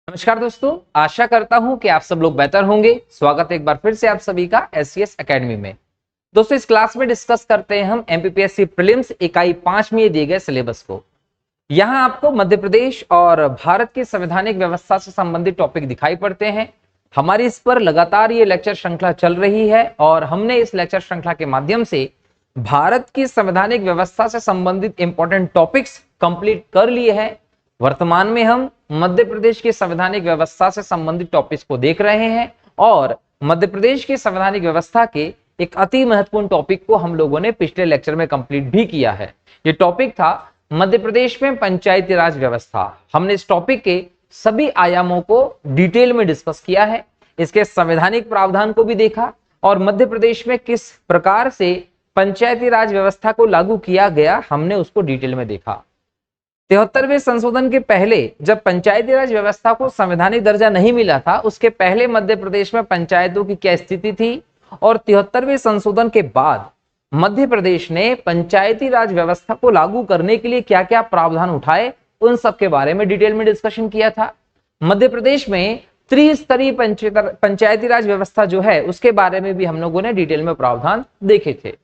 नमस्कार दोस्तों, आशा करता हूं कि आप सब लोग बेहतर होंगे। स्वागत है एक बार फिर से आप सभी का एससीएस एकेडमी में। दोस्तों, इस क्लास में डिस्कस करते हैं हम एमपीपीएससी प्रीलिम्स इकाई 5 में दिए गए सिलेबस को। यहां आपको मध्य प्रदेश और भारत की संवैधानिक व्यवस्था से संबंधित टॉपिक दिखाई पड़ते हैं। हमारी इस पर लगातार ये लेक्चर श्रृंखला चल रही है और हमने इस लेक्चर श्रृंखला के माध्यम से भारत की संवैधानिक व्यवस्था से संबंधित इंपॉर्टेंट टॉपिक्स कंप्लीट कर लिए हैं। वर्तमान में हम मध्य प्रदेश की संवैधानिक व्यवस्था से संबंधित टॉपिक्स को देख रहे हैं और मध्य प्रदेश की संवैधानिक व्यवस्था के एक अति महत्वपूर्ण टॉपिक को हम लोगों ने पिछले लेक्चर में कंप्लीट भी किया है। ये टॉपिक था मध्य प्रदेश में पंचायती राज व्यवस्था। हमने इस टॉपिक के सभी आयामों को डिटेल में डिस्कस किया है, इसके संवैधानिक प्रावधान को भी देखा और मध्य प्रदेश में किस प्रकार से पंचायती राज व्यवस्था को लागू किया गया हमने उसको डिटेल में देखा। 73वें संशोधन के पहले जब पंचायती राज व्यवस्था को संवैधानिक दर्जा नहीं मिला था, उसके पहले मध्य प्रदेश में पंचायतों की क्या स्थिति थी और 73वें संशोधन के बाद मध्य प्रदेश ने पंचायती राज व्यवस्था को लागू करने के लिए क्या क्या प्रावधान उठाए, उन सब के बारे में डिटेल में डिस्कशन किया था। मध्य प्रदेश में त्रिस्तरीय पंचायती राज व्यवस्था जो है उसके बारे में भी हम लोगों ने डिटेल में प्रावधान देखे थे।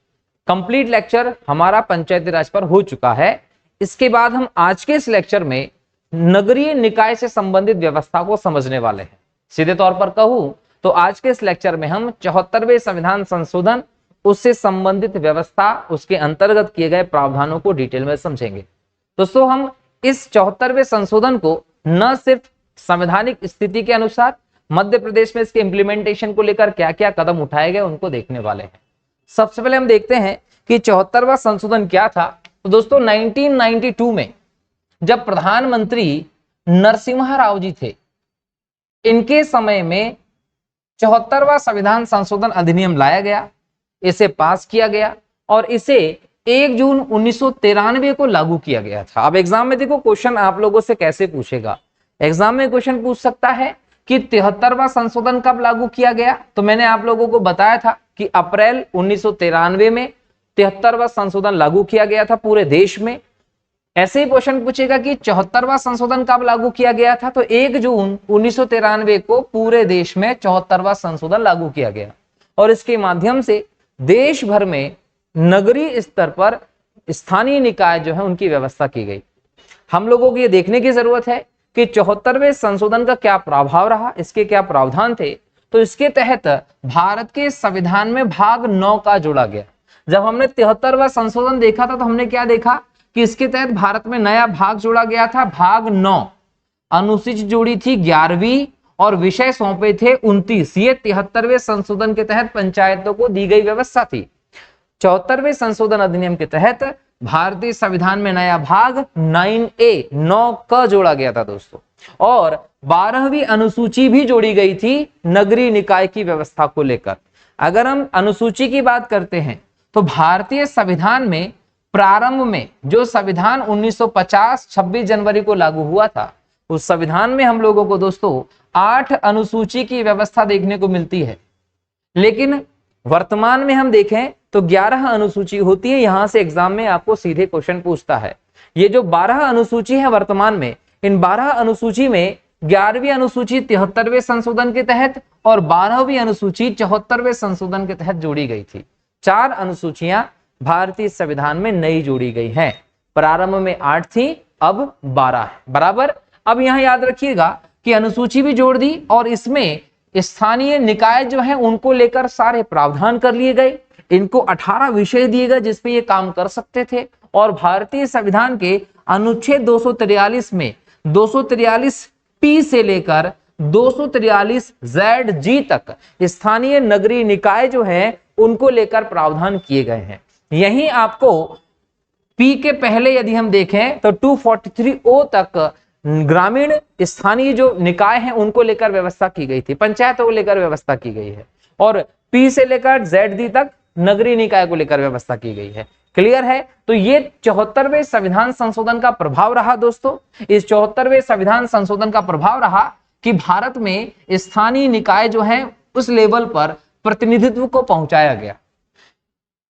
कंप्लीट लेक्चर हमारा पंचायती राज पर हो चुका है। इसके बाद हम आज के इस लेक्चर में नगरीय निकाय से संबंधित व्यवस्था को समझने वाले हैं। सीधे तौर पर कहूं तो आज के इस लेक्चर में हम 74वें संविधान संशोधन, उससे संबंधित व्यवस्था, उसके अंतर्गत किए गए प्रावधानों को डिटेल में समझेंगे। दोस्तों, हम इस 74वें संशोधन को न सिर्फ संवैधानिक स्थिति के अनुसार मध्य प्रदेश में इसके इंप्लीमेंटेशन को लेकर क्या क्या कदम उठाए गए उनको देखने वाले हैं। सबसे पहले हम देखते हैं कि 74वां संशोधन क्या था। तो दोस्तों, 1992 में जब प्रधानमंत्री नरसिम्हा राव जी थे, इनके समय में 74वां संविधान संशोधन अधिनियम लाया गया, इसे पास किया गया और इसे 1 जून 1993 को लागू किया गया था। अब एग्जाम में देखो क्वेश्चन आप लोगों से कैसे पूछेगा। एग्जाम में क्वेश्चन पूछ सकता है कि 73वां संशोधन कब लागू किया गया। तो मैंने आप लोगों को बताया था कि अप्रैल 1993 में 73वां संशोधन लागू किया गया था पूरे देश में। ऐसे ही क्वेश्चन पूछेगा कि 74वां संशोधन कब लागू किया गया था, तो 1 जून 1993 को पूरे देश में 74वां संशोधन लागू किया गया और इसके माध्यम से देश भर में नगरीय स्तर पर स्थानीय निकाय जो है उनकी व्यवस्था की गई। हम लोगों को ये देखने की जरूरत है कि 74वें संशोधन का क्या प्रभाव रहा, इसके क्या प्रावधान थे। तो इसके तहत भारत के संविधान में भाग 9 का जोड़ा गया। जब हमने 73वां संशोधन देखा था तो हमने क्या देखा कि इसके तहत भारत में नया भाग जोड़ा गया था, भाग 9। अनुसूची जोड़ी थी 11वीं और विषय सौंपे थे 29। ये 73वें संशोधन के तहत पंचायतों को दी गई व्यवस्था थी। 74वें संशोधन अधिनियम के तहत भारतीय संविधान में नया भाग 9A 9 क जोड़ा गया था दोस्तों, और 12वीं अनुसूची भी जोड़ी गई थी नगरीय निकाय की व्यवस्था को लेकर। अगर हम अनुसूची की बात करते हैं तो भारतीय संविधान में प्रारंभ में जो संविधान 1950 26 जनवरी को लागू हुआ था, उस संविधान में हम लोगों को दोस्तों 8 अनुसूची की व्यवस्था देखने को मिलती है। लेकिन वर्तमान में हम देखें तो 11 अनुसूची होती है। यहां से एग्जाम में आपको सीधे क्वेश्चन पूछता है। ये जो 12 अनुसूची है वर्तमान में, इन 12 अनुसूची में 11वीं अनुसूची 73वें संशोधन के तहत और 12वीं अनुसूची 74वें संशोधन के तहत जोड़ी गई थी। 4 अनुसूचियां भारतीय संविधान में नई जोड़ी गई हैं। प्रारंभ में 8 थी, अब 12 है बराबर। अब यहां याद रखिएगा कि अनुसूची भी जोड़ दी और इसमें स्थानीय निकाय जो है उनको लेकर सारे प्रावधान कर लिए गए। इनको 18 विषय दिए गए जिसपे ये काम कर सकते थे और भारतीय संविधान के अनुच्छेद 243 में 243P से लेकर 243ZG तक स्थानीय नगरीय निकाय जो है उनको लेकर प्रावधान किए गए हैं। यहीं आपको P के पहले यदि हम देखें तो 243O तक ग्रामीण स्थानीय जो निकाय हैं उनको लेकर व्यवस्था की गई थी, पंचायतों को लेकर व्यवस्था की गई है, और P से लेकर ZD तक नगरीय निकाय को लेकर व्यवस्था की गई है। क्लियर है। तो ये 74वें संविधान संशोधन का प्रभाव रहा दोस्तों। इस 74वें संविधान संशोधन का प्रभाव रहा कि भारत में स्थानीय निकाय जो है उस लेवल पर प्रतिनिधित्व को पहुंचाया गया।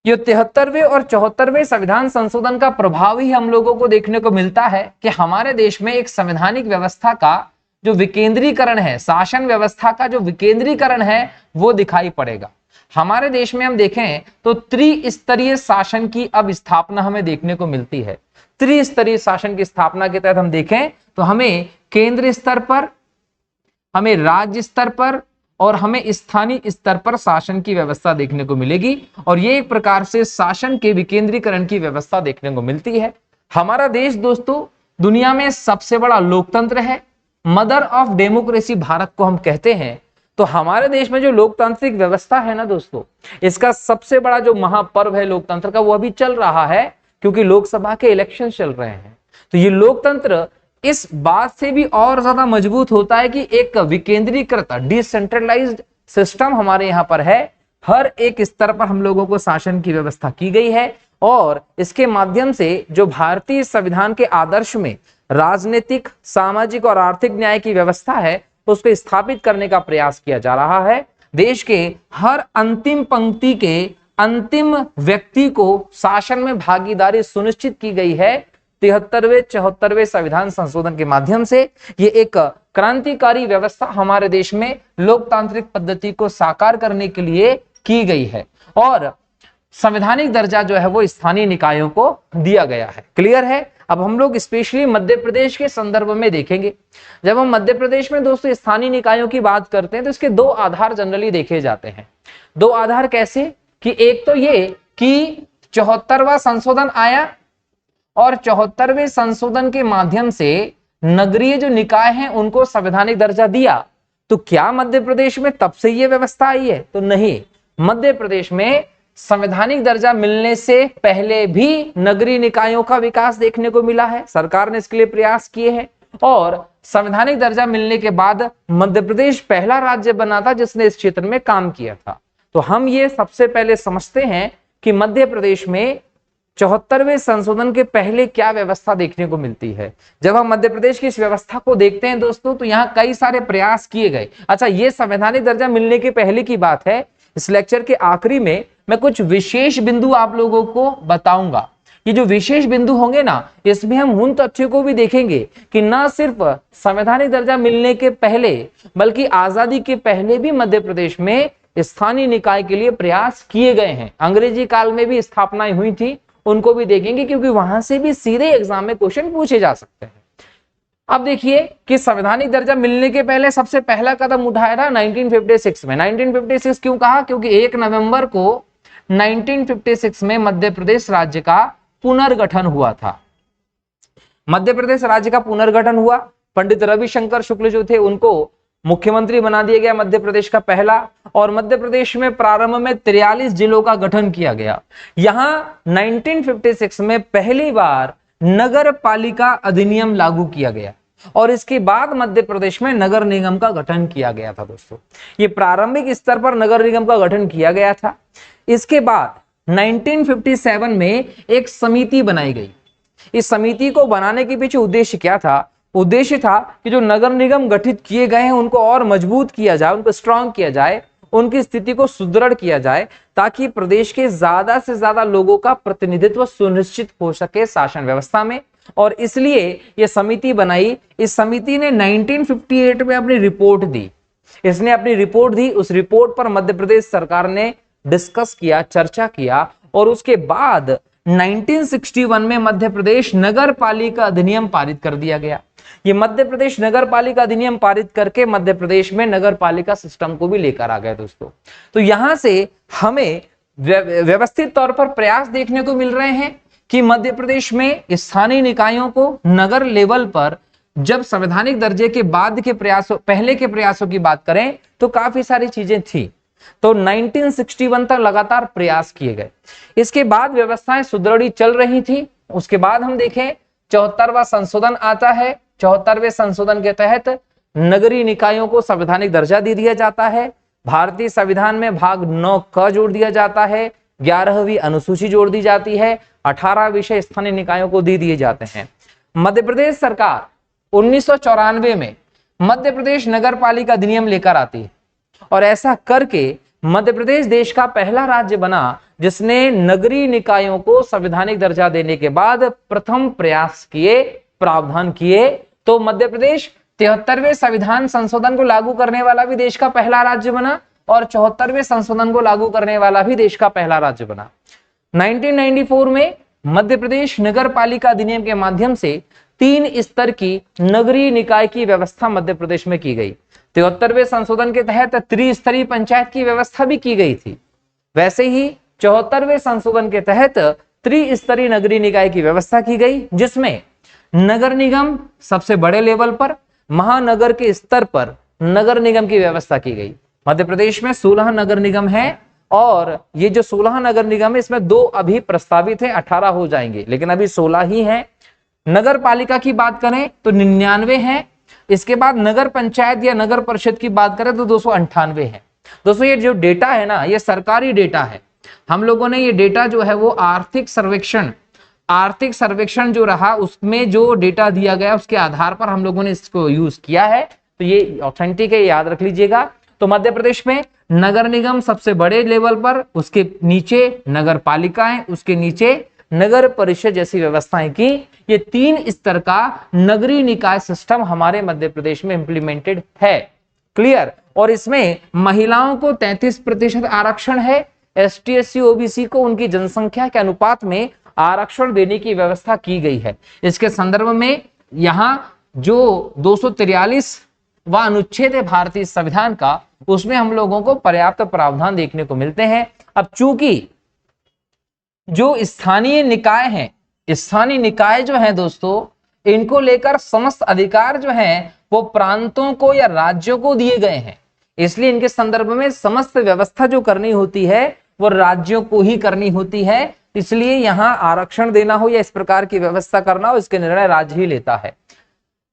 ये 73वें और 74वें संविधान संशोधन का प्रभाव ही हम लोगों को देखने को मिलता है कि हमारे देश में एक संवैधानिक व्यवस्था का जो विकेंद्रीकरण है, शासन व्यवस्था का जो विकेंद्रीकरण है वो दिखाई पड़ेगा। हमारे देश में हम देखें तो त्रिस्तरीय शासन की अब स्थापना हमें देखने को मिलती है। त्रिस्तरीय शासन की स्थापना के तहत हम देखें तो हमें केंद्र स्तर पर, हमें राज्य स्तर पर और हमें स्थानीय स्तर पर शासन की व्यवस्था देखने को मिलेगी और ये एक प्रकार से शासन के विकेंद्रीकरण की व्यवस्था देखने को मिलती है। हमारा देश दोस्तों दुनिया में सबसे बड़ा लोकतंत्र है, मदर ऑफ डेमोक्रेसी भारत को हम कहते हैं। तो हमारे देश में जो लोकतांत्रिक व्यवस्था है ना दोस्तों, इसका सबसे बड़ा जो महापर्व है लोकतंत्र का वो अभी चल रहा है, क्योंकि लोकसभा के इलेक्शन चल रहे हैं। तो ये लोकतंत्र इस बात से भी और ज्यादा मजबूत होता है कि एक विकेंद्रीकृत डिसेंट्रलाइज्ड सिस्टम हमारे यहाँ पर है। हर एक स्तर पर हम लोगों को शासन की व्यवस्था की गई है और इसके माध्यम से जो भारतीय संविधान के आदर्श में राजनीतिक, सामाजिक और आर्थिक न्याय की व्यवस्था है उसको स्थापित करने का प्रयास किया जा रहा है। देश के हर अंतिम पंक्ति के अंतिम व्यक्ति को शासन में भागीदारी सुनिश्चित की गई है 73वें 74वें संविधान संशोधन के माध्यम से। ये एक क्रांतिकारी व्यवस्था हमारे देश में लोकतांत्रिक पद्धति को साकार करने के लिए की गई है और संवैधानिक दर्जा जो है वो स्थानीय निकायों को दिया गया है। क्लियर है? अब हम लोग स्पेशली मध्य प्रदेश के संदर्भ में देखेंगे। जब हम मध्य प्रदेश में दोस्तों स्थानीय निकायों की बात करते हैं तो इसके दो आधार जनरली देखे जाते हैं। दो आधार कैसे कि एक तो ये कि 74वां संशोधन आया और 74वें संशोधन के माध्यम से नगरीय जो निकाय हैं उनको संवैधानिक दर्जा दिया। तो क्या मध्य प्रदेश में तब से ये व्यवस्था आई है? तो नहीं, मध्य प्रदेश में संवैधानिक दर्जा मिलने से पहले भी नगरीय निकायों का विकास देखने को मिला है। सरकार ने इसके लिए प्रयास किए हैं और संवैधानिक दर्जा मिलने के बाद मध्य प्रदेश पहला राज्य बना था जिसने इस क्षेत्र में काम किया था। तो हम ये सबसे पहले समझते हैं कि मध्य प्रदेश में 74वें संशोधन के पहले क्या व्यवस्था देखने को मिलती है। जब हम मध्य प्रदेश की इस व्यवस्था को देखते हैं दोस्तों तो यहाँ कई सारे प्रयास किए गए। अच्छा, ये संवैधानिक दर्जा मिलने के पहले की बात है। इस लेक्चर के आखिरी में मैं कुछ विशेष बिंदु आप लोगों को बताऊंगा। ये जो विशेष बिंदु होंगे ना, इसमें हम उन तथ्यों को भी देखेंगे कि न सिर्फ संवैधानिक दर्जा मिलने के पहले बल्कि आजादी के पहले भी मध्य प्रदेश में स्थानीय निकाय के लिए प्रयास किए गए हैं। अंग्रेजी काल में भी स्थापनाएं हुई थी, उनको भी देखेंगे क्योंकि वहां से भी सीधे एग्जाम में क्वेश्चन पूछे जा सकते हैं। अब देखिए कि संवैधानिक दर्जा मिलने के पहले सबसे पहला कदम उठाया था 1956 में। 1956 क्यों कहा? क्योंकि 1 नवंबर को 1956 में मध्य प्रदेश राज्य का पुनर्गठन हुआ था। मध्य प्रदेश राज्य का पुनर्गठन हुआ। पंडित रविशंकर शुक्ल जो थे उनको मुख्यमंत्री बना दिया गया मध्य प्रदेश का पहला, और मध्य प्रदेश में प्रारंभ में 43 जिलों का गठन किया गया। यहां 1956 में पहली बार नगर पालिका अधिनियम लागू किया गया और इसके बाद मध्य प्रदेश में नगर निगम का गठन किया गया था। दोस्तों, ये प्रारंभिक स्तर पर नगर निगम का गठन किया गया था। इसके बाद 1957 में एक समिति बनाई गई। इस समिति को बनाने के पीछे उद्देश्य क्या था? उद्देश्य था कि जो नगर निगम गठित किए गए हैं उनको और मजबूत किया जाए, उनको स्ट्रांग किया जाए, उनकी स्थिति को सुदृढ़ किया जाए ताकि प्रदेश के ज्यादा से ज्यादा लोगों का प्रतिनिधित्व सुनिश्चित हो सके शासन व्यवस्था में। और इसलिए यह समिति बनाई। इस समिति ने 1958 में अपनी रिपोर्ट दी। इसने अपनी रिपोर्ट दी। उस रिपोर्ट पर मध्य प्रदेश सरकार ने डिस्कस किया, चर्चा किया और उसके बाद 1961 में मध्य प्रदेश नगर पालिका अधिनियम पारित कर दिया गया। ये मध्य प्रदेश नगर पालिका अधिनियम पारित करके मध्य प्रदेश में नगर पालिका सिस्टम को भी लेकर आ गए। दोस्तों, तो यहां से हमें व्यवस्थित तौर पर प्रयास देखने को मिल रहे हैं कि मध्य प्रदेश में स्थानीय निकायों को नगर लेवल पर जब संवैधानिक दर्जे के बाद के प्रयासों, पहले के प्रयासों की बात करें तो काफी सारी चीजें थी। तो 1961 तक लगातार प्रयास किए गए। इसके बाद व्यवस्थाएं सुदृढ़ चल रही थी। उसके बाद हम देखें 74वां संशोधन आता है। 74वें संशोधन के तहत नगरीय निकायों को संवैधानिक दर्जा दे दिया जाता है। भारतीय संविधान में भाग 9 क जोड़ दिया जाता है। 11वीं अनुसूची जोड़ दी जाती है। 18 विषय स्थानीय निकायों को दे दिए जाते हैं। मध्य प्रदेश सरकार 1994 में मध्य प्रदेश नगर पालिका अधिनियम लेकर आती है और ऐसा करके मध्य प्रदेश देश का पहला राज्य बना जिसने नगरीय निकायों को संवैधानिक दर्जा देने के बाद प्रथम प्रयास किए, प्रावधान किए। तो मध्य प्रदेश 73वें संविधान संशोधन को लागू करने वाला भी देश का पहला राज्य बना और 74वें संशोधन को लागू करने वाला भी देश का पहला राज्य बना। 1994 में मध्य प्रदेश नगर पालिका अधिनियम के माध्यम से 3 स्तर की नगरीय निकाय की व्यवस्था मध्य प्रदेश में की गई। 73वें संशोधन के तहत त्रिस्तरीय पंचायत की व्यवस्था भी की गई थी। वैसे ही 74वें संशोधन के तहत त्रिस्तरीय नगरीय निकाय की व्यवस्था की गई, जिसमें नगर निगम सबसे बड़े लेवल पर, महानगर के स्तर पर नगर निगम की व्यवस्था की गई। मध्य प्रदेश में 16 नगर निगम है और ये जो 16 नगर निगम है इसमें 2 अभी प्रस्तावित है, 18 हो जाएंगे, लेकिन अभी 16 ही है। नगर पालिका की बात करें तो 99 है। इसके बाद नगर पंचायत या नगर परिषद की बात करें तो 298 है। दोस्तों ये जो डेटा है ना, ये सरकारी डेटा है। हम लोगों ने ये डेटा जो है वो आर्थिक सर्वेक्षण जो रहा उसमें जो डेटा दिया गया उसके आधार पर हम लोगों ने इसको यूज किया है, तो ये ऑथेंटिक है, याद रख लीजिएगा। तो मध्य प्रदेश में नगर निगम सबसे बड़े लेवल पर, उसके नीचे नगर पालिकाएं, उसके नीचे नगर परिषद जैसी व्यवस्थाएं की। ये 3 स्तर का नगरीय निकाय सिस्टम हमारे मध्य प्रदेश में इंप्लीमेंटेड है। क्लियर। और इसमें महिलाओं को 33% आरक्षण है। ST SC OBC को उनकी जनसंख्या के अनुपात में आरक्षण देने की व्यवस्था की गई है। इसके संदर्भ में यहां जो 243वां अनुच्छेद है भारतीय संविधान का, उसमें हम लोगों को पर्याप्त प्रावधान देखने को मिलते हैं। अब चूंकि जो स्थानीय निकाय हैं, स्थानीय निकाय जो है दोस्तों, इनको लेकर समस्त अधिकार जो हैं वो प्रांतों को या राज्यों को दिए गए हैं, इसलिए इनके संदर्भ में समस्त व्यवस्था जो करनी होती है वो राज्यों को ही करनी होती है। इसलिए यहां आरक्षण देना हो या इस प्रकार की व्यवस्था करना हो, इसके निर्णय राज्य ही लेता है।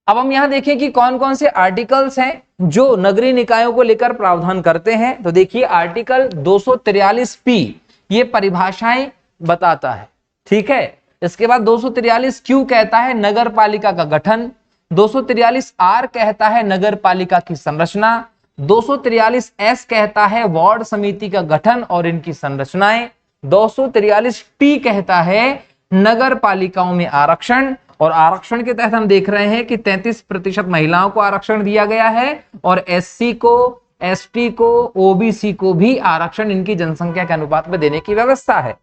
अब हम यहां देखें कि कौन कौन से आर्टिकल्स हैं जो नगरीय निकायों को लेकर प्रावधान करते हैं। तो देखिए आर्टिकल 243P ये परिभाषाएं बताता है, ठीक है। इसके बाद 243Q कहता है नगर पालिका का गठन, 243R कहता है नगर पालिका की संरचना, 243S कहता है वार्ड समिति का गठन और इनकी संरचनाएं, 243T कहता है नगर पालिकाओं में आरक्षण, और आरक्षण के तहत हम देख रहे हैं कि 33% महिलाओं को आरक्षण दिया गया है और SC को, ST को, OBC को भी आरक्षण इनकी जनसंख्या के अनुपात में देने की व्यवस्था है।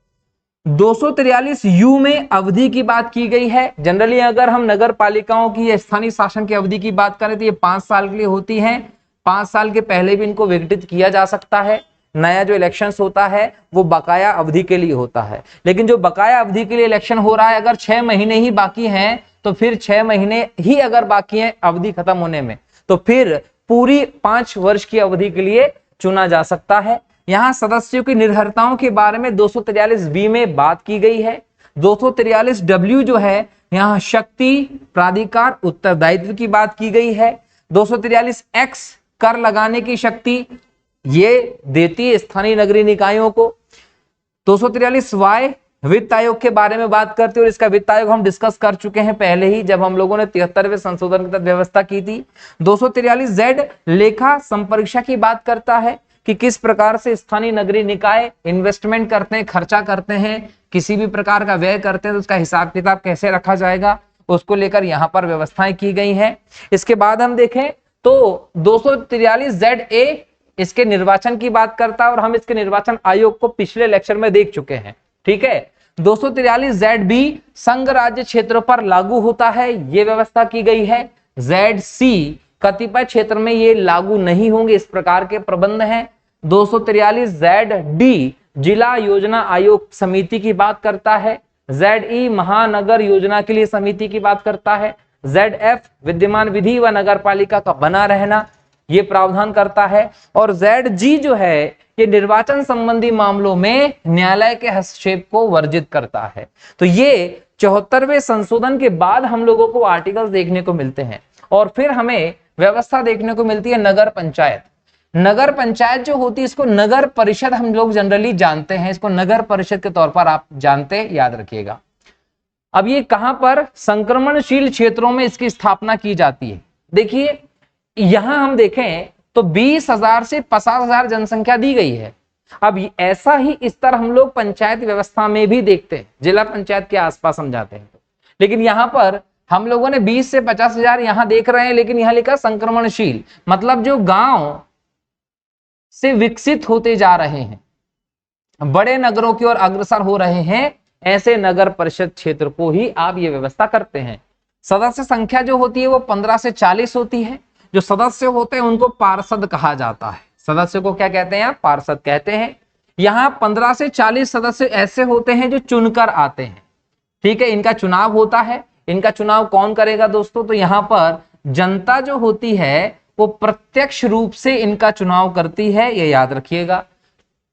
243U में अवधि की बात की गई है। जनरली अगर हम नगर पालिकाओं की या स्थानीय शासन की अवधि की बात करें तो ये 5 साल के लिए होती है। 5 साल के पहले भी इनको विघटित किया जा सकता है। नया जो इलेक्शंस होता है वो बकाया अवधि के लिए होता है, लेकिन जो बकाया अवधि के लिए इलेक्शन हो रहा है, अगर 6 महीने ही बाकी हैं तो फिर 6 महीने ही अगर बाकी है अवधि खत्म होने में, तो फिर पूरी 5 वर्ष की अवधि के लिए चुना जा सकता है। यहां सदस्यों की निर्भरताओं के बारे में 243B में बात की गई है। 243W जो है यहाँ शक्ति, प्राधिकार, उत्तरदायित्व की बात की गई है। 243X कर लगाने की शक्ति ये देती है स्थानीय नगरीय निकायों को। 243Y वित्त आयोग के बारे में बात करते हैं और इसका वित्त आयोग हम डिस्कस कर चुके हैं पहले ही, जब हम लोगों ने 73वें संशोधन के तहत व्यवस्था की थी। 243Z लेखा संपरीक्षा की बात करता है कि किस प्रकार से स्थानीय नगरीय निकाय इन्वेस्टमेंट करते हैं, खर्चा करते हैं, किसी भी प्रकार का व्यय करते हैं तो उसका हिसाब किताब कैसे रखा जाएगा, उसको लेकर यहां पर व्यवस्थाएं की गई हैं। इसके बाद हम देखें तो 243ZA इसके निर्वाचन की बात करता है और हम इसके निर्वाचन आयोग को पिछले लेक्चर में देख चुके हैं, ठीक है। 243ZB संघ राज्य क्षेत्रों पर लागू होता है, ये व्यवस्था की गई है। ZC कतिपय क्षेत्र में ये लागू नहीं होंगे, इस प्रकार के प्रबंध हैं। 243ZD जिला योजना आयोग समिति की बात करता है। ZE महानगर योजना के लिए समिति की बात करता है। ZF विद्यमान विधि व नगर पालिका का बना रहना ये प्रावधान करता है। और ZG जो है ये निर्वाचन संबंधी मामलों में न्यायालय के हस्तक्षेप को वर्जित करता है। तो ये 74वें संशोधन के बाद हम लोगों को आर्टिकल्स देखने को मिलते हैं और फिर हमें व्यवस्था देखने को मिलती है नगर पंचायत। नगर पंचायत जो होती है इसको नगर परिषद हम लोग जनरली जानते हैं, इसको नगर परिषद के तौर पर आप जानते, याद रखिएगा। अब ये कहां पर संक्रमणशील क्षेत्रों में इसकी स्थापना की जाती है। देखिए यहां हम देखें तो 20,000 से 50,000 जनसंख्या दी गई है। अब ऐसा ही स्तर हम लोग पंचायत व्यवस्था में भी देखते हैं, जिला पंचायत के आसपास हम जाते हैं, लेकिन यहां पर हम लोगों ने 20 से 50,000 यहां देख रहे हैं, लेकिन यहां लिखा संक्रमणशील, मतलब जो गांव से विकसित होते जा रहे हैं, बड़े नगरों की ओर अग्रसर हो रहे हैं, ऐसे नगर परिषद क्षेत्र को ही आप ये व्यवस्था करते हैं। सदस्य संख्या जो होती है वो 15 से 40 होती है। जो सदस्य होते हैं उनको पार्षद कहा जाता है। सदस्य को क्या कहते हैं? पार्षद कहते हैं। यहाँ 15 से 40 सदस्य ऐसे होते हैं जो चुनकर आते हैं, ठीक है, इनका चुनाव होता है। इनका चुनाव कौन करेगा दोस्तों? तो यहाँ पर जनता जो होती है वो प्रत्यक्ष रूप से इनका चुनाव करती है, ये याद रखिएगा।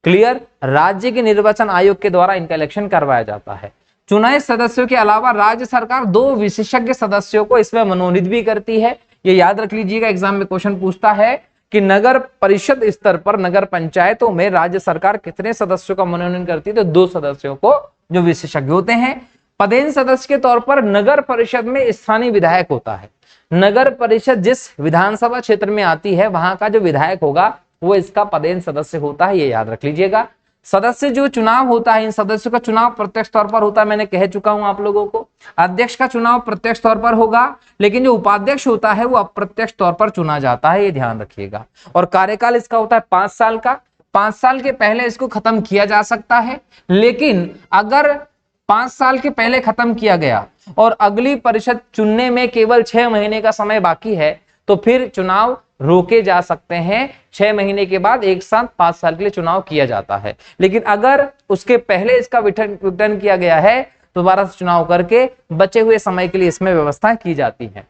क्लियर? राज्य के निर्वाचन आयोग के द्वारा इनका इलेक्शन करवाया जाता है। चुनाए सदस्यों के अलावा राज्य सरकार 2 विशेषज्ञ सदस्यों को इसमें मनोनीत भी करती है। ये याद रख लीजिएगा, एग्जाम में क्वेश्चन पूछता है कि नगर परिषद स्तर पर नगर पंचायतों में राज्य सरकार कितने सदस्यों का मनोनयन करती है? तो 2 सदस्यों को, जो विशेषज्ञ होते हैं। पदेन सदस्य के तौर पर नगर परिषद में स्थानीय विधायक होता है। नगर परिषद जिस विधानसभा क्षेत्र में आती है वहां का जो विधायक होगा वो इसका पदेन सदस्य होता है, ये याद रख लीजिएगा। सदस्य जो चुनाव होता है, इन सदस्यों का चुनाव प्रत्यक्ष तौर पर होता है, मैंने कह चुका हूं आप लोगों को। अध्यक्ष का चुनाव प्रत्यक्ष तौर पर होगा, लेकिन जो उपाध्यक्ष होता है वो अप्रत्यक्ष तौर पर चुना जाता है, ये ध्यान रखिएगा। और कार्यकाल इसका होता है 5 साल का। 5 साल के पहले इसको खत्म किया जा सकता है, लेकिन अगर 5 साल के पहले खत्म किया गया और अगली परिषद चुनने में केवल 6 महीने का समय बाकी है तो फिर चुनाव रोके जा सकते हैं। 6 महीने के बाद एक साथ 5 साल के लिए चुनाव किया जाता है। लेकिन अगर उसके पहले इसका विघटन किया गया है तो दोबारा से चुनाव करके बचे हुए समय के लिए इसमें व्यवस्था की जाती है।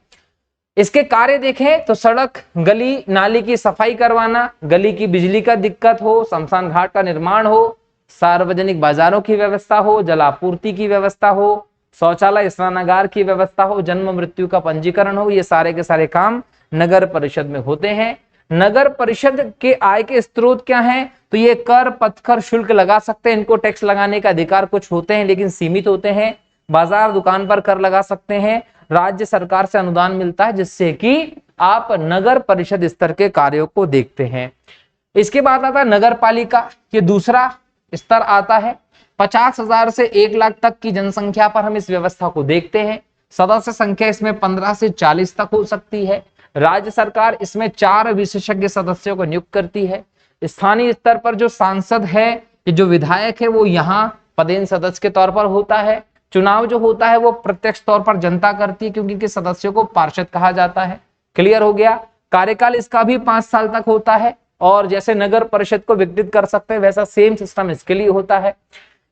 इसके कार्य देखें तो सड़क, गली नाली की सफाई करवाना, गली की बिजली का दिक्कत हो, शमशान घाट का निर्माण हो, सार्वजनिक बाजारों की व्यवस्था हो, जलापूर्ति की व्यवस्था हो, शौचालय स्नानागार की व्यवस्था हो, जन्म मृत्यु का पंजीकरण हो, ये सारे के सारे काम नगर परिषद में होते हैं। नगर परिषद के आय के स्रोत क्या हैं? तो ये कर, पथकर, शुल्क लगा सकते हैं। इनको टैक्स लगाने का अधिकार कुछ होते हैं लेकिन सीमित होते हैं। बाजार दुकान पर कर लगा सकते हैं। राज्य सरकार से अनुदान मिलता है जिससे कि आप नगर परिषद स्तर के कार्यों को देखते हैं। इसके बाद आता है नगर पालिका, ये दूसरा स्तर आता है। 50,000 से 1 लाख तक की जनसंख्या पर हम इस व्यवस्था को देखते हैं। सदस्य संख्या इसमें 15 से 40 तक हो सकती है। राज्य सरकार इसमें 4 विशेषज्ञ सदस्यों को नियुक्त करती है। स्थानीय स्तर पर जो सांसद है, जो विधायक है, वो यहाँ पदेन सदस्य के तौर पर होता है। चुनाव जो होता है वो प्रत्यक्ष तौर पर जनता करती है क्योंकि इनके सदस्यों को पार्षद कहा जाता है। क्लियर हो गया? कार्यकाल इसका भी 5 साल तक होता है और जैसे नगर परिषद को विघटित कर सकते हैं वैसा सेम सिस्टम इसके लिए होता है।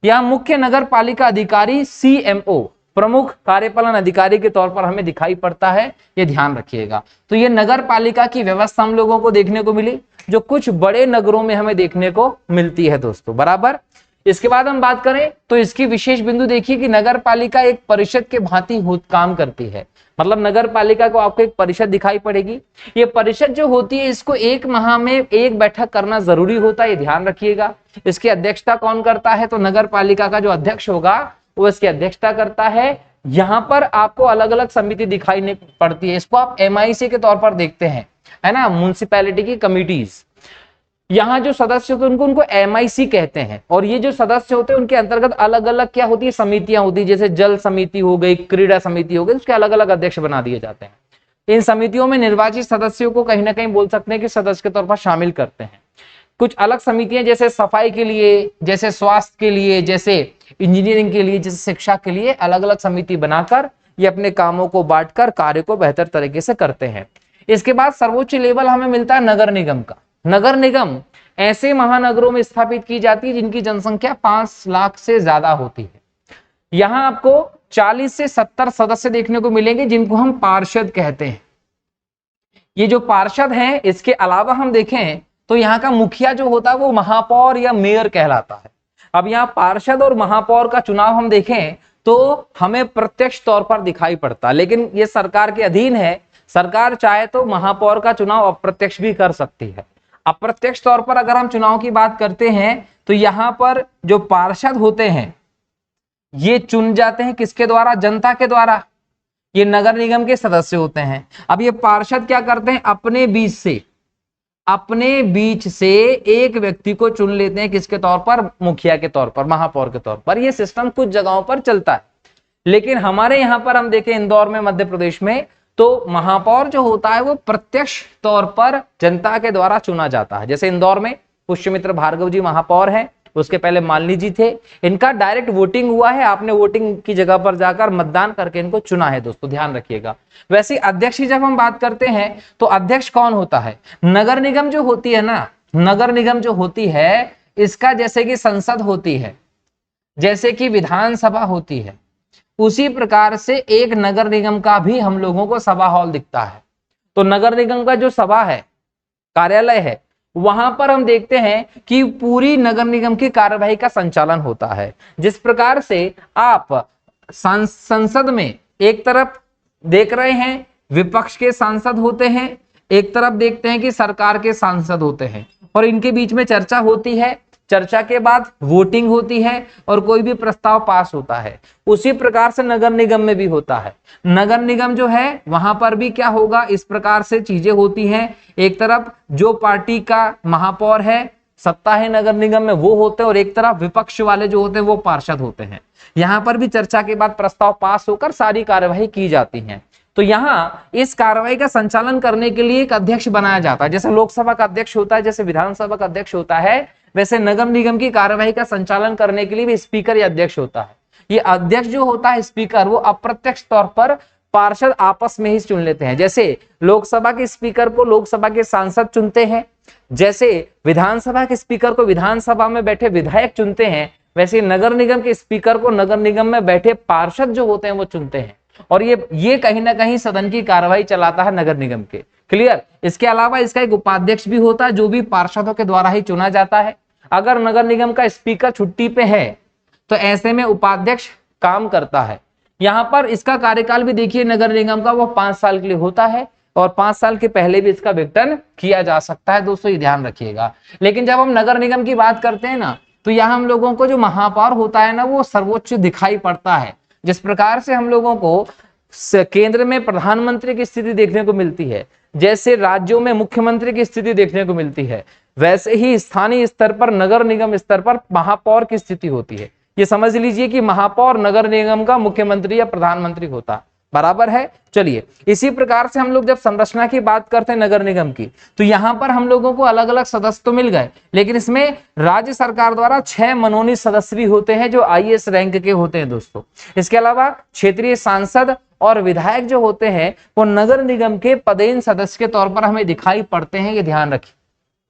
यहाँ मुख्य नगर पालिका अधिकारी CMO, प्रमुख कार्यपालन अधिकारी के तौर पर हमें दिखाई पड़ता है, ये ध्यान रखिएगा। तो ये नगर पालिका की व्यवस्था हम लोगों को देखने को मिली जो कुछ बड़े नगरों में हमें देखने को मिलती है दोस्तों, बराबर। इसके बाद हम बात करें तो इसकी विशेष बिंदु देखिए कि नगर पालिका एक परिषद के भांति काम करती है। मतलब नगर पालिका को आपको एक परिषद दिखाई पड़ेगी। ये परिषद जो होती है इसको 1 माह में 1 बैठक करना जरूरी होता है, ये ध्यान रखिएगा। इसकी अध्यक्षता कौन करता है? तो नगर पालिका का जो अध्यक्ष होगा वो इसकी अध्यक्षता करता है। यहाँ पर आपको अलग अलग समिति दिखाई नहीं पड़ती है, इसको आप MIC के तौर पर देखते हैं, है ना, म्युनिसिपैलिटी की कमिटीज। यहाँ जो सदस्य होते हैं उनको MIC कहते हैं और ये जो सदस्य होते हैं उनके अंतर्गत अलग अलग क्या होती है? समितियां होती है। जैसे जल समिति हो गई, क्रीड़ा समिति हो गई, उसके अलग अलग अध्यक्ष बना दिए जाते हैं। इन समितियों में निर्वाचित सदस्यों को कहीं ना कहीं बोल सकते हैं कि सदस्य के तौर पर शामिल करते हैं। कुछ अलग समितियां जैसे सफाई के लिए, जैसे स्वास्थ्य के लिए, जैसे इंजीनियरिंग के लिए, जैसे शिक्षा के लिए अलग अलग समिति बनाकर ये अपने कामों को बांटकर कार्य को बेहतर तरीके से करते हैं। इसके बाद सर्वोच्च लेवल हमें मिलता है नगर निगम का। नगर निगम ऐसे महानगरों में स्थापित की जाती है जिनकी जनसंख्या 5 लाख से ज्यादा होती है। यहां आपको 40 से 70 सदस्य देखने को मिलेंगे जिनको हम पार्षद कहते हैं। ये जो पार्षद हैं, इसके अलावा हम देखें तो यहाँ का मुखिया जो होता है वो महापौर या मेयर कहलाता है। अब यहाँ पार्षद और महापौर का चुनाव हम देखें तो हमें प्रत्यक्ष तौर पर दिखाई पड़ता है, लेकिन ये सरकार के अधीन है। सरकार चाहे तो महापौर का चुनाव अप्रत्यक्ष भी कर सकती है। अप्रत्यक्ष तौर पर अगर हम चुनाव की बात करते हैं तो यहाँ पर जो पार्षद होते हैं ये चुन जाते हैं किसके द्वारा? जनता के द्वारा। ये नगर निगम के सदस्य होते हैं। अब ये पार्षद क्या करते हैं? अपने बीच से एक व्यक्ति को चुन लेते हैं, किसके तौर पर? मुखिया के तौर पर, महापौर के तौर पर। यह सिस्टम कुछ जगहों पर चलता है। लेकिन हमारे यहाँ पर हम देखें इंदौर में, मध्य प्रदेश में, तो महापौर जो होता है वो प्रत्यक्ष तौर पर जनता के द्वारा चुना जाता है। जैसे इंदौर में पुष्यमित्र भार्गव जी महापौर हैं, उसके पहले मालिनी जी थे, इनका डायरेक्ट वोटिंग हुआ है, आपने वोटिंग की जगह पर जाकर मतदान करके इनको चुना है दोस्तों, ध्यान रखिएगा। वैसे अध्यक्ष की जब हम बात करते हैं तो अध्यक्ष कौन होता है? नगर निगम जो होती है ना, नगर निगम जो होती है, इसका जैसे कि संसद होती है, जैसे कि विधानसभा होती है, उसी प्रकार से एक नगर निगम का भी हम लोगों को सभा हॉल दिखता है। तो नगर निगम का जो सभा है, कार्यालय है, वहां पर हम देखते हैं कि पूरी नगर निगम की कार्यवाही का संचालन होता है। जिस प्रकार से आप संसद में एक तरफ देख रहे हैं विपक्ष के सांसद होते हैं, एक तरफ देखते हैं कि सरकार के सांसद होते हैं, और इनके बीच में चर्चा होती है, चर्चा के बाद वोटिंग होती है और कोई भी प्रस्ताव पास होता है। उसी प्रकार से नगर निगम में भी होता है। नगर निगम जो है वहां पर भी क्या होगा, इस प्रकार से चीजें होती हैं। एक तरफ जो पार्टी का महापौर है, सत्ता है नगर निगम में, वो होते हैं, और एक तरफ विपक्ष वाले जो होते हैं वो पार्षद होते हैं। यहाँ पर भी चर्चा के बाद प्रस्ताव पास होकर सारी कार्यवाही की जाती है। तो यहाँ इस कार्रवाई का संचालन करने के लिए एक अध्यक्ष बनाया जाता है। जैसे लोकसभा का अध्यक्ष होता है, जैसे विधानसभा का अध्यक्ष होता है, वैसे नगर निगम की कार्यवाही का संचालन करने के लिए भी स्पीकर या अध्यक्ष होता है। ये अध्यक्ष जो होता है, स्पीकर, वो अप्रत्यक्ष तौर पर पार्षद आपस में ही चुन लेते हैं। जैसे लोकसभा के स्पीकर को लोकसभा के सांसद चुनते हैं, जैसे विधानसभा के स्पीकर को विधानसभा में बैठे विधायक चुनते हैं, वैसे नगर निगम के स्पीकर को नगर निगम में बैठे पार्षद जो होते हैं वो चुनते हैं। और ये कहीं ना कहीं सदन की कार्यवाही चलाता है नगर निगम के। क्लियर? इसके अलावा इसका एक उपाध्यक्ष भी होता है जो भी पार्षदों के द्वारा ही चुना जाता है। अगर नगर निगम का स्पीकर छुट्टी पे है तो ऐसे में उपाध्यक्ष काम करता है। यहाँ पर इसका कार्यकाल भी देखिए नगर निगम का, वो 5 साल के लिए होता है, और 5 साल के पहले भी इसका विघटन किया जा सकता है दोस्तों, ये ध्यान रखिएगा। लेकिन जब हम नगर निगम की बात करते हैं ना, तो यहाँ हम लोगों को जो महापौर होता है ना, वो सर्वोच्च दिखाई पड़ता है। जिस प्रकार से हम लोगों को केंद्र में प्रधानमंत्री की स्थिति देखने को मिलती है, जैसे राज्यों में मुख्यमंत्री की स्थिति देखने को मिलती है, वैसे ही स्थानीय स्तर पर, नगर निगम स्तर पर महापौर की स्थिति होती है। ये समझ लीजिए कि महापौर नगर निगम का मुख्यमंत्री या प्रधानमंत्री होता, बराबर है। चलिए, इसी प्रकार से हम लोग जब संरचना की बात करते हैं नगर निगम की, तो यहाँ पर हम लोगों को अलग अलग सदस्य तो मिल गए, लेकिन इसमें राज्य सरकार द्वारा 6 मनोनीत सदस्य भी होते हैं जो IAS रैंक के होते हैं दोस्तों। इसके अलावा क्षेत्रीय सांसद और विधायक जो होते हैं वो नगर निगम के पदेन सदस्य के तौर पर हमें दिखाई पड़ते हैं, ये ध्यान रखिए,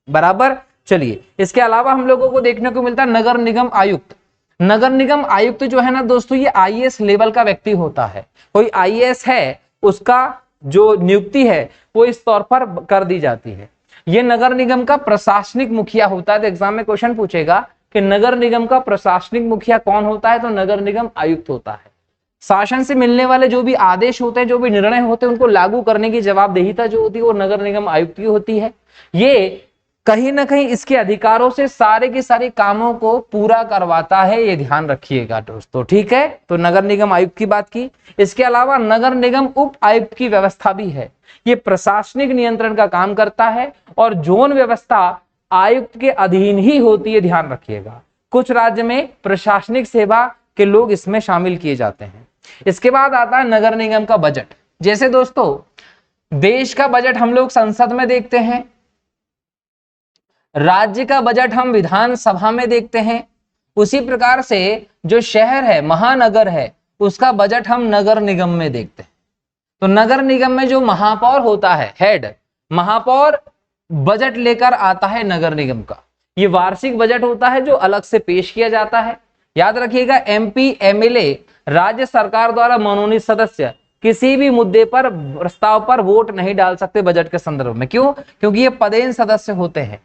बराबर। चलिए, इसके अलावा हम लोगों को देखने को मिलता है नगर निगम आयुक्त। नगर निगम आयुक्त जो है ना दोस्तों, ये IAS लेवल का व्यक्ति होता है। कोई IAS है, उसका जो नियुक्ति है वो इस तौर पर कर दी जाती है। ये नगर निगम का प्रशासनिक मुखिया होता है। तो एग्जाम में क्वेश्चन पूछेगा कि नगर निगम का प्रशासनिक मुखिया कौन होता है, तो नगर निगम आयुक्त होता है। शासन से मिलने वाले जो भी आदेश होते हैं, जो भी निर्णय होते हैं, उनको लागू करने की जवाबदेहिता जो होती है वो नगर निगम आयुक्त की होती है। ये कहीं ना कहीं इसके अधिकारों से सारे के सारे कामों को पूरा करवाता है, ये ध्यान रखिएगा दोस्तों, ठीक है। तो नगर निगम आयुक्त की बात की। इसके अलावा नगर निगम उप आयुक्त की व्यवस्था भी है। ये प्रशासनिक नियंत्रण का काम करता है और जोन व्यवस्था आयुक्त के अधीन ही होती है, ध्यान रखिएगा। कुछ राज्य में प्रशासनिक सेवा के लोग इसमें शामिल किए जाते हैं। इसके बाद आता है नगर निगम का बजट। जैसे दोस्तों देश का बजट हम लोग संसद में देखते हैं, राज्य का बजट हम विधानसभा में देखते हैं, उसी प्रकार से जो शहर है, महानगर है, उसका बजट हम नगर निगम में देखते हैं। तो नगर निगम में जो महापौर होता है, हेड महापौर, बजट लेकर आता है नगर निगम का। ये वार्षिक बजट होता है जो अलग से पेश किया जाता है। याद रखिएगा, MP MLA राज्य सरकार द्वारा मनोनीत सदस्य किसी भी मुद्दे पर, प्रस्ताव पर वोट नहीं डाल सकते बजट के संदर्भ में। क्यों? क्योंकि ये पदेन सदस्य होते हैं।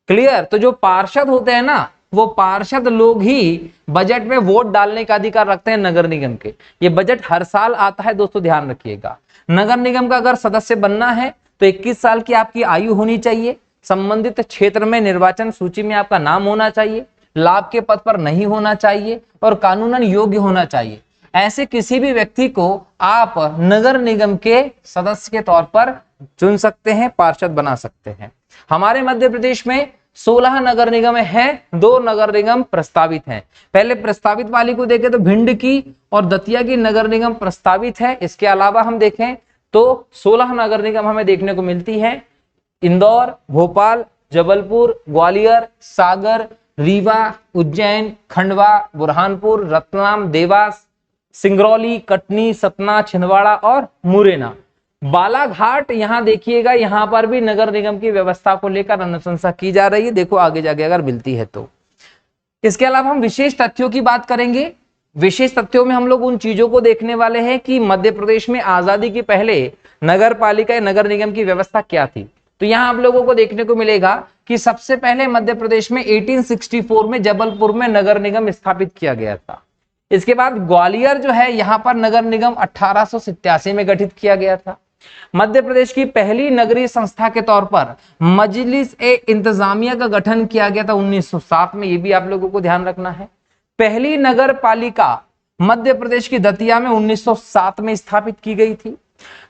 क्लियर? तो जो पार्षद होते हैं ना, वो पार्षद लोग ही बजट में वोट डालने का अधिकार रखते हैं नगर निगम के। ये बजट हर साल आता है दोस्तों, ध्यान रखिएगा। नगर निगम का अगर सदस्य बनना है तो 21 साल की आपकी आयु होनी चाहिए, संबंधित क्षेत्र में निर्वाचन सूची में आपका नाम होना चाहिए, लाभ के पद पर नहीं होना चाहिए और कानूनन योग्य होना चाहिए। ऐसे किसी भी व्यक्ति को आप नगर निगम के सदस्य के तौर पर चुन सकते हैं, पार्षद बना सकते हैं। हमारे मध्य प्रदेश में 16 नगर निगम है, 2 नगर निगम प्रस्तावित हैं। पहले प्रस्तावित वाली को देखें तो भिंड की और दतिया की नगर निगम प्रस्तावित है। इसके अलावा हम देखें तो 16 नगर निगम हमें देखने को मिलती है। इंदौर, भोपाल, जबलपुर, ग्वालियर, सागर, रीवा, उज्जैन, खंडवा, बुरहानपुर, रतलाम, देवास, सिंगरौली, कटनी, सतना, छिंदवाड़ा और मुरैना। बालाघाट यहां देखिएगा, यहां पर भी नगर निगम की व्यवस्था को लेकर अनुशंसा की जा रही है। देखो आगे जाके अगर मिलती है तो। इसके अलावा हम विशेष तथ्यों की बात करेंगे। विशेष तथ्यों में हम लोग उन चीजों को देखने वाले हैं कि मध्य प्रदेश में आजादी के पहले नगर पालिका नगर निगम की व्यवस्था क्या थी। तो यहां आप लोगों को देखने को मिलेगा कि सबसे पहले मध्य प्रदेश में 1864 में जबलपुर में नगर निगम स्थापित किया गया था। इसके बाद ग्वालियर जो है यहां पर नगर निगम 1887 में गठित किया गया था। मध्य प्रदेश की पहली नगरीय संस्था के तौर पर मजलिस ए इंतजामिया का गठन किया गया था 1907 में। ये भी आप लोगों को ध्यान रखना है। पहली नगर पालिका मध्य प्रदेश की दतिया में 1907 में स्थापित की गई थी।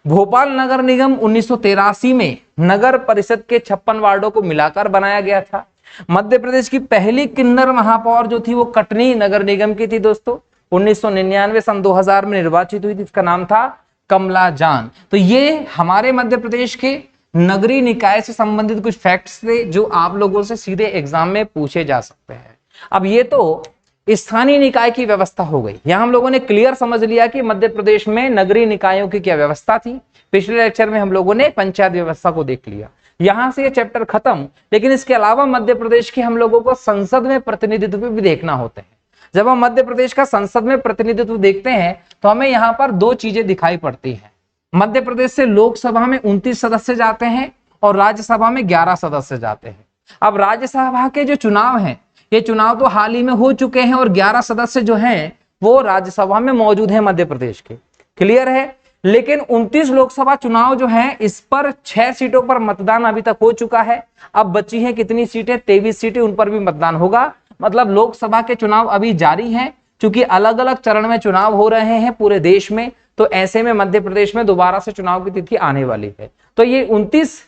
भोपाल नगर निगम 1983 में नगर परिषद के 56 वार्डों को मिलाकर बनाया गया था। मध्य प्रदेश की पहली किन्नर महापौर जो थी वो कटनी नगर निगम की थी दोस्तों। 1999 सन 2000 में निर्वाचित हुई थी। इसका नाम था कमला जान। तो ये हमारे मध्य प्रदेश के नगरीय निकाय से संबंधित कुछ फैक्ट्स थे जो आप लोगों से सीधे एग्जाम में पूछे जा सकते हैं। अब ये तो स्थानीय निकाय की व्यवस्था हो गई। यहां हम लोगों ने क्लियर समझ लिया कि मध्य प्रदेश में नगरीय निकायों की क्या व्यवस्था थी। पिछले लेक्चर में हम लोगों ने पंचायत व्यवस्था को देख लिया। यहां से ये चैप्टर खत्म। लेकिन इसके अलावा मध्य प्रदेश के हम लोगों को संसद में प्रतिनिधित्व भी देखना होता है। जब हम मध्य प्रदेश का संसद में प्रतिनिधित्व देखते हैं तो हमें यहाँ पर 2 चीजें दिखाई पड़ती हैं। मध्य प्रदेश से लोकसभा में 29 सदस्य जाते हैं और राज्यसभा में 11 सदस्य जाते हैं। अब राज्यसभा के जो चुनाव हैं, ये चुनाव तो हाल ही में हो चुके हैं और 11 सदस्य जो हैं वो राज्यसभा में मौजूद हैं मध्य प्रदेश के। क्लियर है। लेकिन 29 लोकसभा चुनाव जो है इस पर 6 सीटों पर मतदान अभी तक हो चुका है। अब बची हैं कितनी सीटें? 23 सीटें, उन पर भी मतदान होगा। मतलब लोकसभा के चुनाव अभी जारी हैं। क्योंकि अलग अलग चरण में चुनाव हो रहे हैं पूरे देश में, तो ऐसे में मध्य प्रदेश में दोबारा से चुनाव की तिथि आने वाली है। तो ये 29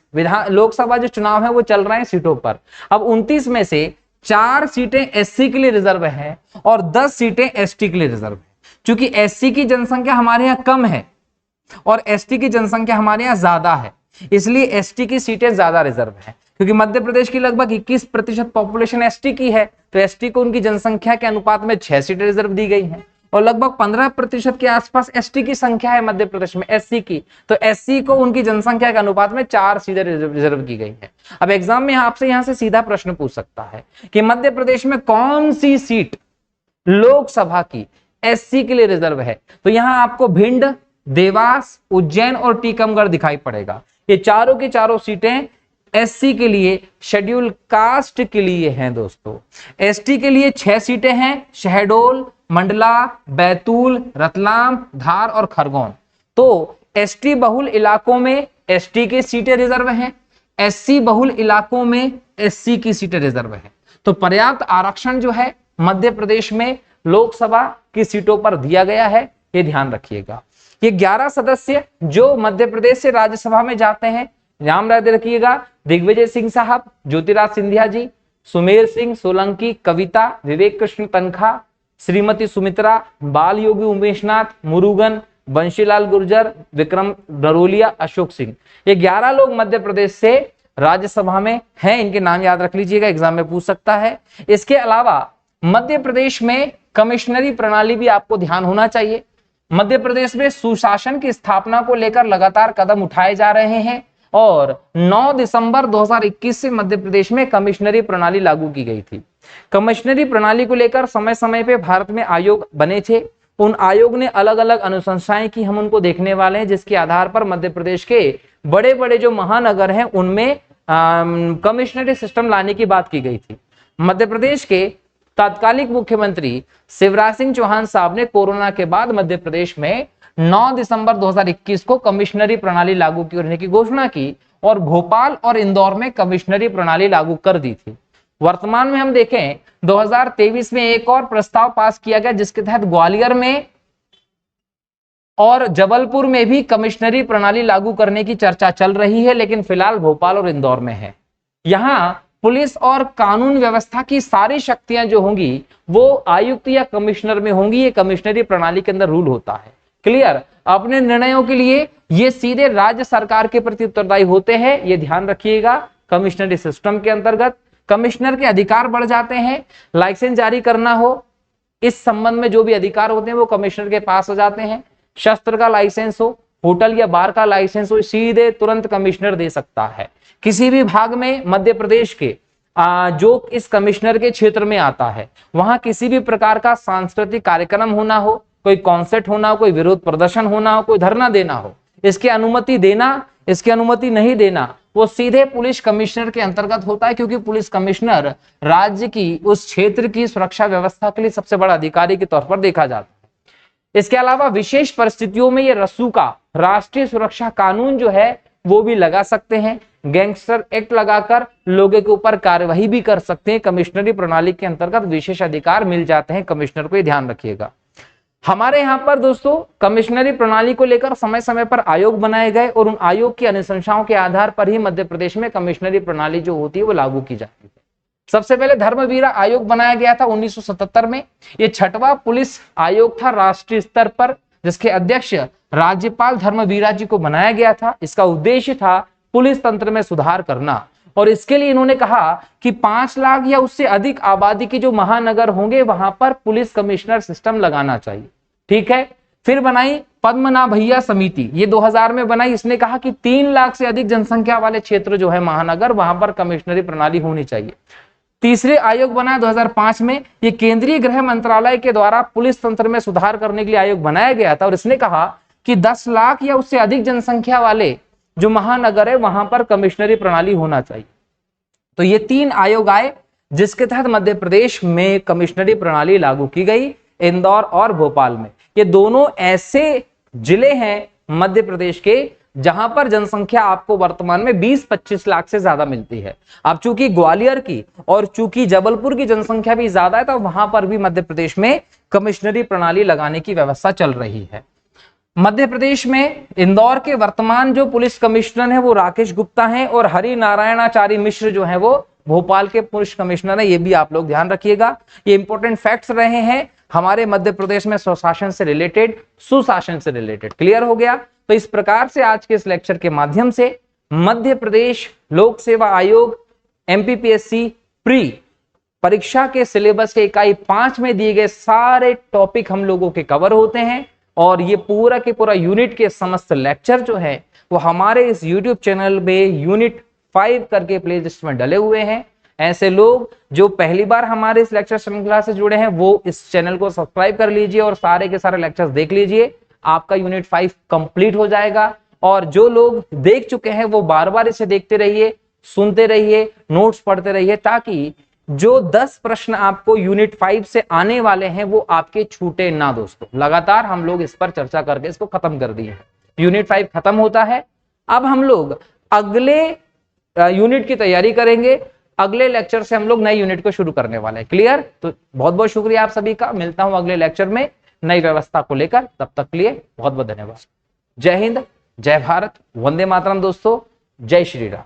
लोकसभा जो चुनाव है वो चल रहे हैं सीटों पर। अब 29 में से 4 सीटें एससी के लिए रिजर्व है और 10 सीटें एसटी के लिए रिजर्व है। क्योंकि एससी की जनसंख्या हमारे यहाँ कम है और एसटी की जनसंख्या हमारे यहाँ ज्यादा है, इसलिए एसटी की सीटें ज्यादा रिजर्व है। क्योंकि मध्य प्रदेश की लगभग 21% पॉपुलेशन एसटी की है, तो एसटी को उनकी जनसंख्या के अनुपात में 6 सीटें रिजर्व दी गई हैं और लगभग 15% के आसपास एसटी की संख्या है मध्य प्रदेश में एससी की, तो एससी को उनकी जनसंख्या के अनुपात में 4 सीटें रिजर्व की गई है। अब एग्जाम में आपसे यहां से सीधा प्रश्न पूछ सकता है कि मध्य प्रदेश में कौन सी सीट लोकसभा की एससी के लिए रिजर्व है। तो यहां आपको भिंड, देवास, उज्जैन और टीकमगढ़ दिखाई पड़ेगा। ये चारों की चारों सीटें एससी के लिए, शेड्यूल कास्ट के लिए हैं दोस्तों। एसटी के लिए 6 सीटें हैं, शहडोल, मंडला, बैतूल, रतलाम, धार और खरगोन। तो एसटी बहुल इलाकों में एसटी की सीटें रिजर्व हैं, एससी बहुल इलाकों में एससी की सीटें रिजर्व हैं। तो पर्याप्त आरक्षण जो है मध्य प्रदेश में लोकसभा की सीटों पर दिया गया है, ये ध्यान रखिएगा। ये 11 सदस्य जो मध्य प्रदेश से राज्यसभा में जाते हैं, नाम याद रखिएगा, दिग्विजय सिंह साहब, ज्योतिराज सिंधिया जी, सुमेर सिंह सोलंकी, कविता, विवेक कृष्ण तनखा, श्रीमती सुमित्रा, बाल योगी उमेशनाथ, मुरुगन, बंशीलाल गुर्जर, विक्रम डरोलिया, अशोक सिंह। ये 11 लोग मध्य प्रदेश से राज्यसभा में हैं। इनके नाम याद रख लीजिएगा, एग्जाम में पूछ सकता है। इसके अलावा मध्य प्रदेश में कमिश्नरी प्रणाली भी आपको ध्यान होना चाहिए। मध्य प्रदेश में सुशासन की स्थापना को लेकर लगातार कदम उठाए जा रहे हैं और 9 दिसंबर 2021 से मध्य प्रदेश में कमिश्नरी प्रणाली लागू की गई थी। कमिश्नरी प्रणाली को लेकर समय समय पे भारत में आयोग बने थे। उन आयोग ने अलग अलग अनुशंसाएं की, हम उनको देखने वाले हैं, जिसके आधार पर मध्य प्रदेश के बड़े बड़े जो महानगर हैं उनमें कमिश्नरी सिस्टम लाने की बात की गई थी। मध्य प्रदेश के तत्कालिक मुख्यमंत्री शिवराज सिंह चौहान साहब ने कोरोना के बाद मध्य प्रदेश में 9 दिसंबर 2021 को कमिश्नरी प्रणाली लागू करने की घोषणा की और भोपाल और इंदौर में कमिश्नरी प्रणाली लागू कर दी थी। वर्तमान में हम देखें 2023 में एक और प्रस्ताव पास किया गया, जिसके तहत ग्वालियर में और जबलपुर में भी कमिश्नरी प्रणाली लागू करने की चर्चा चल रही है, लेकिन फिलहाल भोपाल और इंदौर में है। यहां पुलिस और कानून व्यवस्था की सारी शक्तियां जो होंगी वो आयुक्त या कमिश्नर में होंगी। ये कमिश्नरी प्रणाली के अंदर रूल होता है। क्लियर? अपने निर्णयों के लिए ये सीधे राज्य सरकार के प्रति उत्तरदायी होते हैं, ये ध्यान रखिएगा। कमिश्नरी सिस्टम के अंतर्गत कमिश्नर के अधिकार बढ़ जाते हैं। लाइसेंस जारी करना हो, इस संबंध में जो भी अधिकार होते हैं वो कमिश्नर के पास हो जाते हैं। शस्त्र का लाइसेंस हो, होटल या बार का लाइसेंस हो, सीधे तुरंत कमिश्नर दे सकता है। किसी भी भाग में मध्य प्रदेश के जो इस कमिश्नर के क्षेत्र में आता है, वहां किसी भी प्रकार का सांस्कृतिक कार्यक्रम होना हो, कोई कॉन्सर्ट होना हो, कोई विरोध प्रदर्शन होना हो, कोई धरना देना हो, इसकी अनुमति देना, इसकी अनुमति नहीं देना, वो सीधे पुलिस कमिश्नर के अंतर्गत होता है, क्योंकि पुलिस कमिश्नर राज्य की उस क्षेत्र की सुरक्षा व्यवस्था के लिए सबसे बड़ा अधिकारी के तौर पर देखा जाता है। इसके अलावा विशेष परिस्थितियों में ये रसूख का राष्ट्रीय सुरक्षा कानून जो है वो भी लगा सकते हैं। गैंगस्टर एक्ट लगाकर लोगों के ऊपर कार्यवाही भी कर सकते हैं। कमिश्नरी प्रणाली के अंतर्गत विशेष अधिकार मिल जाते हैं कमिश्नर को, ये ध्यान रखिएगा। हमारे यहाँ पर दोस्तों कमिश्नरी प्रणाली को लेकर समय समय पर आयोग बनाए गए और उन आयोग की अनुशंसाओं के आधार पर ही मध्य प्रदेश में कमिश्नरी प्रणाली जो होती है वो लागू की जाती है। सबसे पहले धर्मवीरा आयोग बनाया गया था 1977 में। ये 6वां पुलिस आयोग था राष्ट्रीय स्तर पर, जिसके अध्यक्ष राज्यपाल धर्मवीरा जी को बनाया गया था। इसका उद्देश्य था पुलिस तंत्र में सुधार करना, और इसके लिए इन्होंने कहा कि 5 लाख या उससे अधिक आबादी के जो महानगर होंगे वहां पर पुलिस कमिश्नर सिस्टम लगाना चाहिए। ठीक है। फिर बनाई पद्मनाभ भैया समिति, ये 2000 में बनाई। इसने कहा कि 3 लाख से अधिक जनसंख्या वाले क्षेत्र जो है महानगर, वहां पर कमिश्नरी प्रणाली होनी चाहिए। तीसरे आयोग बना 2005 में, ये केंद्रीय गृह मंत्रालय के द्वारा पुलिस तंत्र में सुधार करने के लिए आयोग बनाया गया था, और इसने कहा कि 10 लाख या उससे अधिक जनसंख्या वाले जो महानगर है वहां पर कमिश्नरी प्रणाली होना चाहिए। तो ये 3 आयोग आए जिसके तहत मध्य प्रदेश में कमिश्नरी प्रणाली लागू की गई, इंदौर और भोपाल में। ये दोनों ऐसे जिले हैं मध्य प्रदेश के जहां पर जनसंख्या आपको वर्तमान में 20-25 लाख से ज्यादा मिलती है। अब चूंकि ग्वालियर की और चूंकि जबलपुर की जनसंख्या भी ज्यादा है, तो वहां पर भी मध्य प्रदेश में कमिश्नरी प्रणाली लगाने की व्यवस्था चल रही है। मध्य प्रदेश में इंदौर के वर्तमान जो पुलिस कमिश्नर है वो राकेश गुप्ता हैं, और हरि नारायणाचारी मिश्र जो है वो भोपाल के पुलिस कमिश्नर है। ये भी आप लोग ध्यान रखिएगा, ये इंपॉर्टेंट फैक्ट्स रहे हैं हमारे मध्य प्रदेश में स्वशासन से रिलेटेड, सुशासन से रिलेटेड। क्लियर हो गया? तो इस प्रकार से आज के इस लेक्चर के माध्यम से मध्य प्रदेश लोक सेवा आयोग एमपीपीएससी प्री परीक्षा के सिलेबस के इकाई 5 में दिए गए सारे टॉपिक हम लोगों के कवर होते हैं, और ये पूरा के पूरा यूनिट के समस्त लेक्चर जो है वो हमारे इस यूट्यूब चैनल में यूनिट 5 करके प्लेलिस्ट में डले हुए हैं। ऐसे लोग जो पहली बार हमारे इस लेक्चर श्रृंखला से जुड़े हैं वो इस चैनल को सब्सक्राइब कर लीजिए और सारे के सारे लेक्चर्स देख लीजिए, आपका यूनिट 5 कंप्लीट हो जाएगा। और जो लोग देख चुके हैं वो बार बार इसे देखते रहिए, सुनते रहिए, नोट्स पढ़ते रहिए, ताकि जो 10 प्रश्न आपको यूनिट 5 से आने वाले हैं वो आपके छूटे ना। दोस्तों लगातार हम लोग इस पर चर्चा करके इसको खत्म कर दिए हैं। यूनिट 5 खत्म होता है, अब हम लोग अगले यूनिट की तैयारी करेंगे। अगले लेक्चर से हम लोग नए यूनिट को शुरू करने वाले हैं। क्लियर? तो बहुत बहुत शुक्रिया आप सभी का, मिलता हूं अगले लेक्चर में नई व्यवस्था को लेकर। तब तक के लिए बहुत बहुत धन्यवाद। जय हिंद, जय भारत, वंदे मातरम दोस्तों, जय श्री राम।